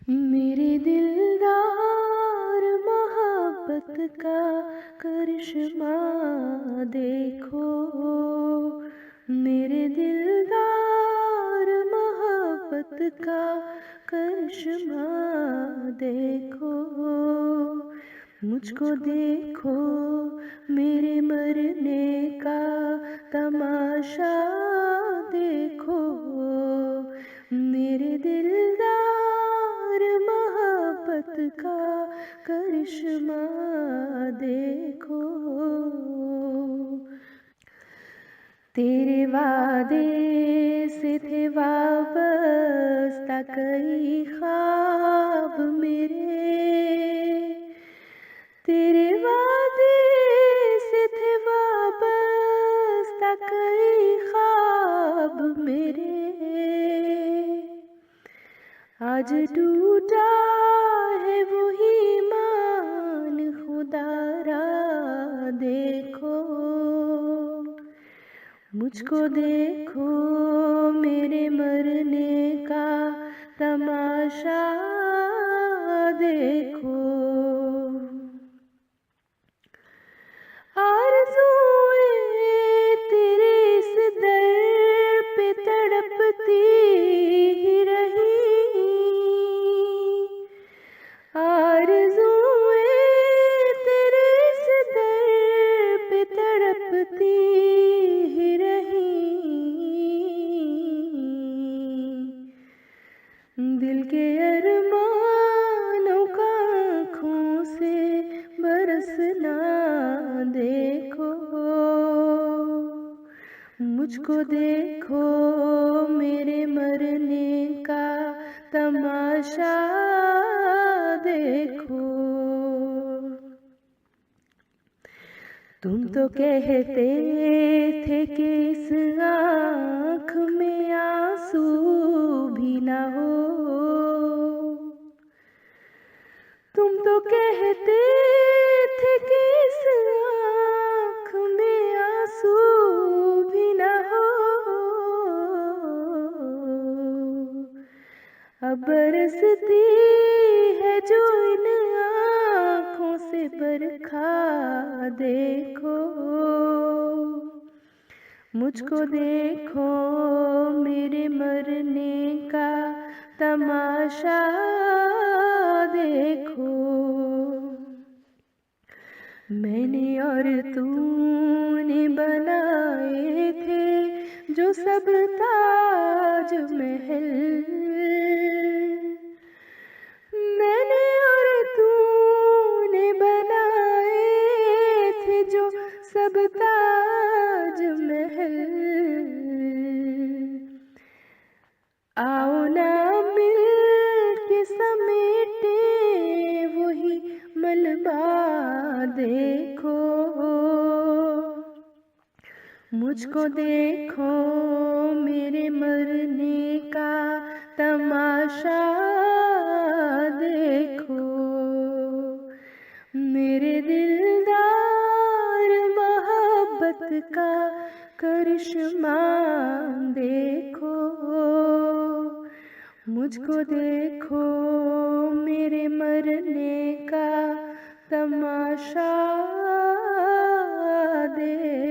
मेरे दिलदार मोहब्बत का करिश्मा देखो, मेरे दिलदार मोहब्बत का करिश्मा देखो। मुझको देखो, मेरे मरने का तमाशा देखो, मेरे दिलदार मोहब्बत का करिश्मा देखो। तेरे वादे से थे वाबस्ता कई ख्वाब मेरे, तेरे वादे से थे वाबस्ता कई ख्वाब मेरे। आज टूटा है वही ईमान खुदारा देखो, मुझको देखो, मेरे मरने का तमाशा देखो। आरज़ूएं तेरे इस दर पे तड़पती ही रही, आरज़ूएं तेरे इस दर पे तड़पती ही रही। दिल के अरमानों का आँखों से बरसना देखो, मुझको देखो, मेरे मरने का तमाशा देखो। तुम तो कहते थे कि इस आँख में आंसू भी ना हो, तुम तो कहते थे कि इस आँख में आंसू भी ना हो। अब बरसती है जो इन आँखों से बरखा देखो, मुझको देखो, मेरे मरने का तमाशा देखो। मैंने और तूने बनाए थे जो सब ताज महल, मैंने और तूने बनाए थे जो सब ताज महल। आओ ना मिल के समेटे वही मलबा देखो, मुझको देखो, मेरे मरने का तमाशा देखो। मेरे दिलदार मोहब्बत का करिश्मा देखो, मुझको देखो, मेरे मरने का तमाशा देखो।